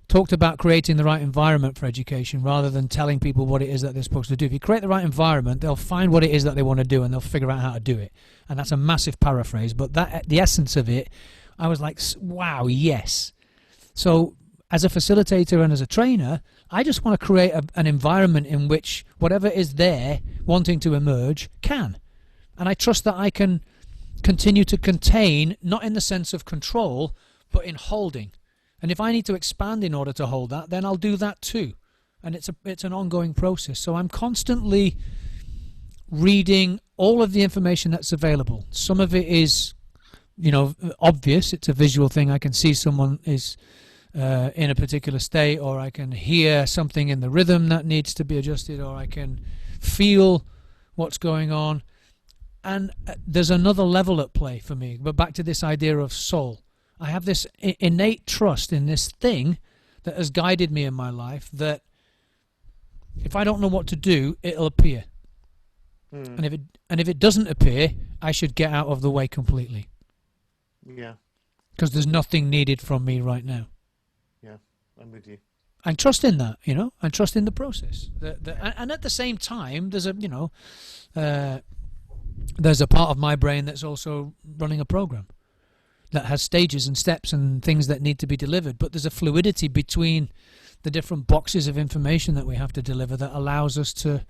talked about creating the right environment for education rather than telling people what it is that they're supposed to do. If you create the right environment, they'll find what it is that they want to do and they'll figure out how to do it. And that's a massive paraphrase, but the essence of it, I was like, wow, yes. So as a facilitator and as a trainer, I just want to create an environment in which whatever is there wanting to emerge can. And I trust that I can continue to contain, not in the sense of control, but in holding. And if I need to expand in order to hold that, then I'll do that too. And it's an ongoing process. So I'm constantly reading all of the information that's available. Some of it is, obvious. It's a visual thing. I can see someone is in a particular state, or I can hear something in the rhythm that needs to be adjusted, or I can feel what's going on. And there's another level at play for me. But back to this idea of soul. I have this innate trust in this thing that has guided me in my life, that if I don't know what to do, it'll appear. And if it doesn't appear, I should get out of the way completely. Yeah. Because there's nothing needed from me right now. Yeah, I'm with you. And trust in that, and trust in the process. And at the same time, there's a part of my brain that's also running a program that has stages and steps and things that need to be delivered. But there's a fluidity between the different boxes of information that we have to deliver that allows us to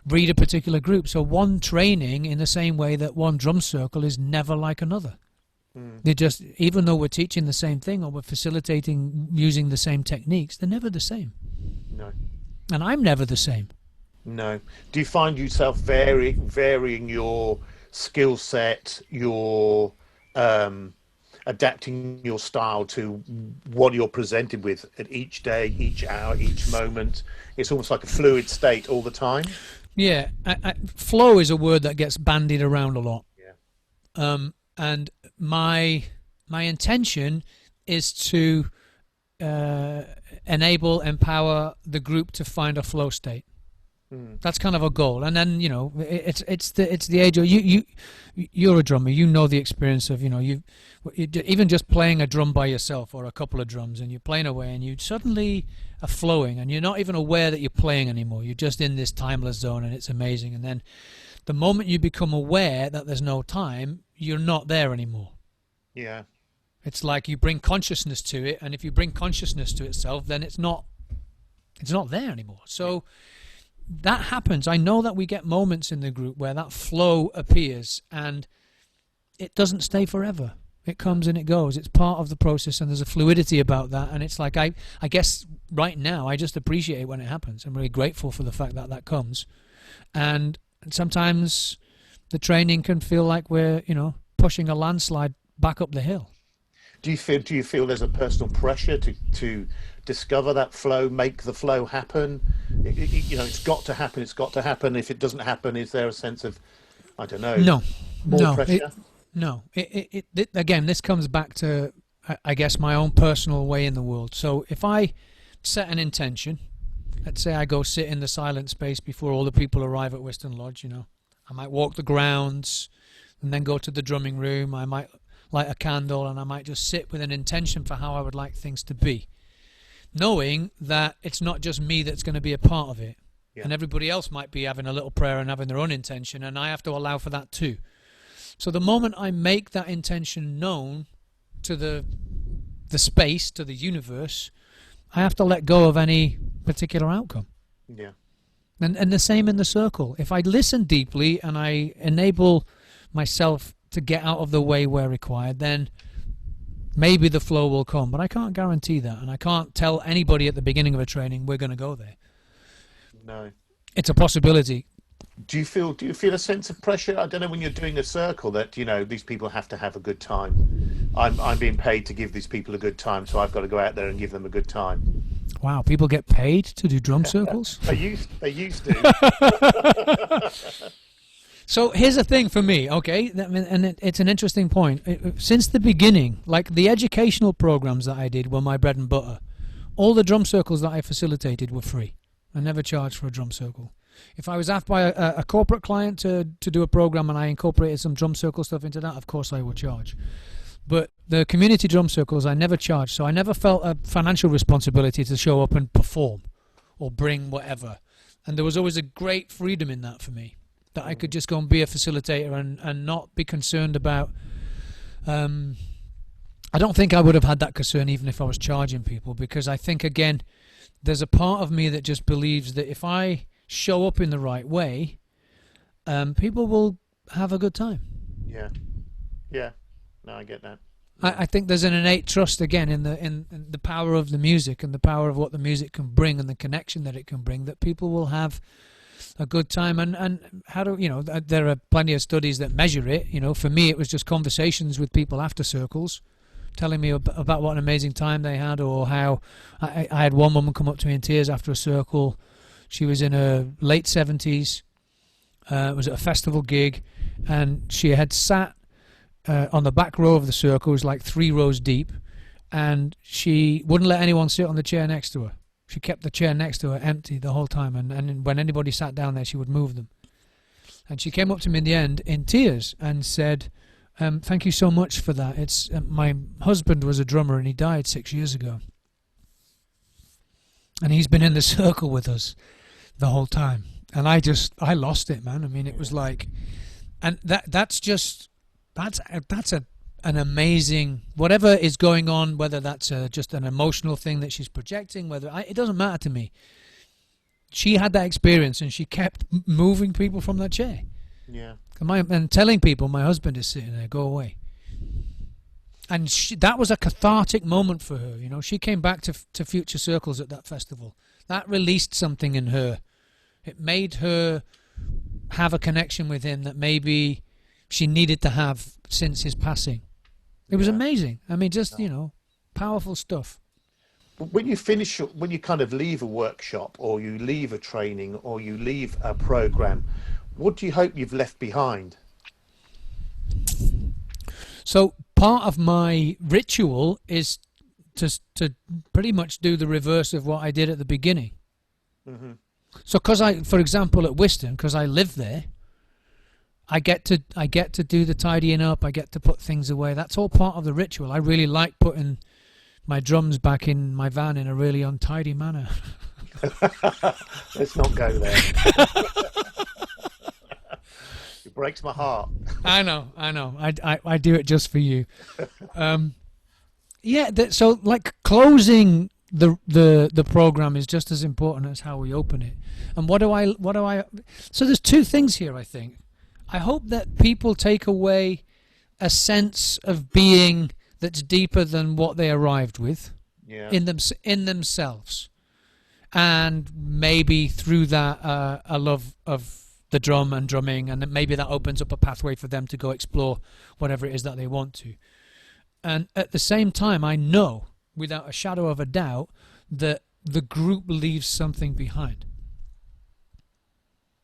read a particular group. So one training, in the same way that one drum circle is never like another. They're just, even though we're teaching the same thing or we're facilitating using the same techniques, they're never the same. No. And I'm never the same. No. Do you find yourself varying your skill set, your adapting your style to what you're presented with at each day, each hour, each moment? It's almost like a fluid state all the time. Yeah, flow is a word that gets bandied around a lot. Yeah. And my intention is to empower the group to find a flow state. That's kind of a goal. And then, you know, it's the age of you're a drummer, you know the experience of, you know, you even just playing a drum by yourself or a couple of drums, and you're playing away and you suddenly are flowing and you're not even aware that you're playing anymore. You're just in this timeless zone, and it's amazing. And then the moment you become aware that there's no time, you're not there anymore. Yeah. It's like you bring consciousness to it, and if you bring consciousness to itself, then it's not there anymore. So that happens. I know that we get moments in the group where that flow appears, and it doesn't stay forever. It comes and it goes. It's part of the process, and there's a fluidity about that. And it's like, I guess right now I just appreciate it when it happens. I'm really grateful for the fact that that comes. And sometimes the training can feel like we're, you know, pushing a landslide back up the hill. Do you feel there's a personal pressure to discover that flow, make the flow happen? You know, it's got to happen. It's got to happen. If it doesn't happen, is there a sense of, I don't know, more pressure? Again, this comes back to, I guess, my own personal way in the world. So if I set an intention, let's say I go sit in the silent space before all the people arrive at Whiston Lodge, you know, I might walk the grounds and then go to the drumming room. I might light a candle, and I might just sit with an intention for how I would like things to be, knowing that it's not just me that's going to be a part of it. Yeah. And everybody else might be having a little prayer and having their own intention, and I have to allow for that too. So the moment I make that intention known to the space, to the universe, I have to let go of any particular outcome. Yeah. And the same in the circle. If I listen deeply and I enable myself to get out of the way where required, then maybe the flow will come. But I can't guarantee that, and I can't tell anybody at the beginning of a training we're going to go there. No. It's a possibility. Do you feel a sense of pressure? I don't know, when you're doing a circle, that, you know, these people have to have a good time. I'm being paid to give these people a good time, so I've got to go out there and give them a good time. Wow, people get paid to do drum circles? They used to. So here's the thing for me, okay, and it's an interesting point. Since the beginning, like the educational programs that I did were my bread and butter. All the drum circles that I facilitated were free. I never charged for a drum circle. If I was asked by a corporate client to do a program and I incorporated some drum circle stuff into that, of course I would charge. But the community drum circles, I never charged, so I never felt a financial responsibility to show up and perform or bring whatever. And there was always a great freedom in that for me, that I could just go and be a facilitator and not be concerned about... I don't think I would have had that concern even if I was charging people, because I think, again, there's a part of me that just believes that if I show up in the right way, people will have a good time. Yeah. Yeah. No, I get that. I think there's an innate trust, again, in the power of the music and the power of what the music can bring and the connection that it can bring, that people will have a good time. And how do, you know, there are plenty of studies that measure it. You know, for me, it was just conversations with people after circles, telling me about what an amazing time they had, or how I had one woman come up to me in tears after a circle. She was in her late 70s, was at a festival gig, and she had sat on the back row of the circle. It was like 3 rows deep, and she wouldn't let anyone sit on the chair next to her. She kept the chair next to her empty the whole time, and when anybody sat down there, she would move them. And she came up to me in the end in tears and said, thank you so much for that. It's my husband was a drummer and he died 6 years ago. And he's been in the circle with us the whole time. And I lost it, man. I mean, it was like, and that's an amazing, whatever is going on, whether that's just an emotional thing that she's projecting, it doesn't matter to me. She had that experience and she kept moving people from that chair. Yeah. And telling people my husband is sitting there, go away. And that was a cathartic moment for her. You know, she came back to Future Circles at that festival. That released something in her. It made her have a connection with him that maybe she needed to have since his passing. It was amazing. I mean, just, you know, powerful stuff. When you finish, when you kind of leave a workshop or you leave a training or you leave a program, what do you hope you've left behind? So part of my ritual is to pretty much do the reverse of what I did at the beginning. Mm-hmm. So for example, at Whiston, because I live there, I get to do the tidying up. I get to put things away. That's all part of the ritual. I really like putting my drums back in my van in a really untidy manner. Let's not go there. It breaks my heart. I know. I do it just for you. So like closing the program is just as important as how we open it. And what do I? So there's two things here, I think. I hope that people take away a sense of being that's deeper than what they arrived with in themselves, and maybe through that a love of the drum and drumming, and maybe that opens up a pathway for them to go explore whatever it is that they want to. And at the same time, I know without a shadow of a doubt that the group leaves something behind.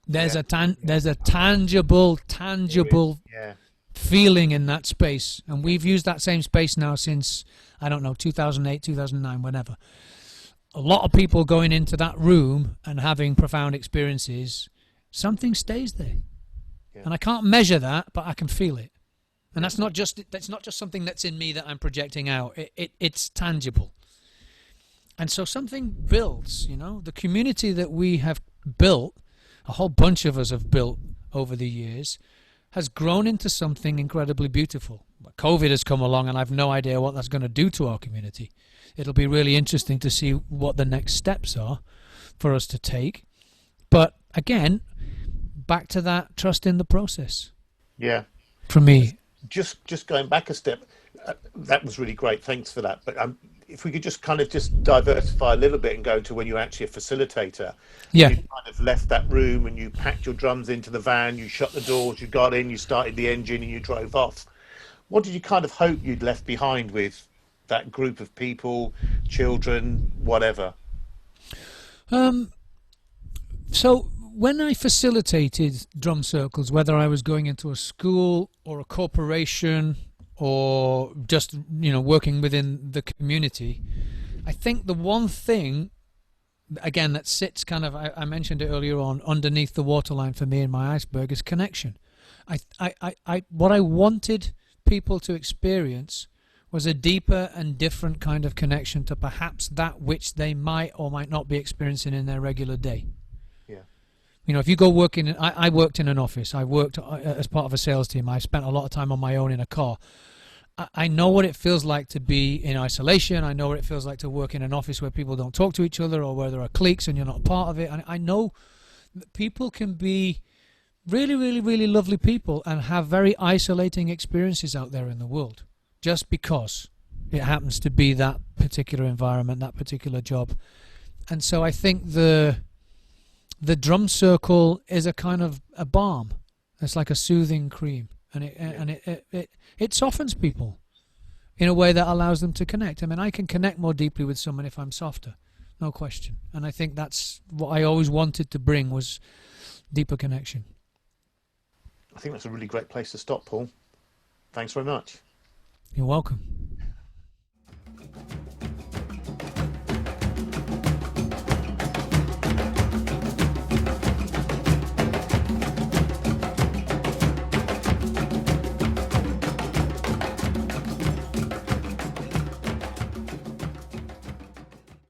There's a tangible feeling in that space, and we've used that same space now since, I don't know, 2008, 2009, whenever. A lot of people going into that room and having profound experiences, something stays there. And I can't measure that, but I can feel it. And that's not just something that's in me that I'm projecting out. It's tangible. And so something builds, you know. The community that we have built, a whole bunch of us have built over the years, has grown into something incredibly beautiful. COVID has come along, and I've no idea what that's going to do to our community. It'll be really interesting to see what the next steps are for us to take. But again, back to that trust in the process. Yeah. For me. Just going back a step, that was really great. Thanks for that. But if we could just kind of just diversify a little bit and go to when you're actually a facilitator. Yeah. You kind of left that room and you packed your drums into the van, you shut the doors, you got in, you started the engine and you drove off. What did you kind of hope you'd left behind with that group of people, children, whatever? So when I facilitated drum circles, whether I was going into a school or a corporation or just, you know, working within the community, I think the one thing, again, that sits kind of, I mentioned it earlier on, underneath the waterline for me in my iceberg is connection. What I wanted people to experience was a deeper and different kind of connection to perhaps that which they might or might not be experiencing in their regular day. You know, if you go work in, I worked in an office. I worked as part of a sales team. I spent a lot of time on my own in a car. I know what it feels like to be in isolation. I know what it feels like to work in an office where people don't talk to each other or where there are cliques and you're not part of it. And I know that people can be really, really, really lovely people and have very isolating experiences out there in the world just because it happens to be that particular environment, that particular job. And so I think the drum circle is a kind of a balm. It's like a soothing cream, and it softens people in a way that allows them to connect. I mean, I can connect more deeply with someone if I'm softer, no question. And I think that's what I always wanted to bring, was deeper connection. I think that's a really great place to stop, Paul. Thanks very much. You're welcome.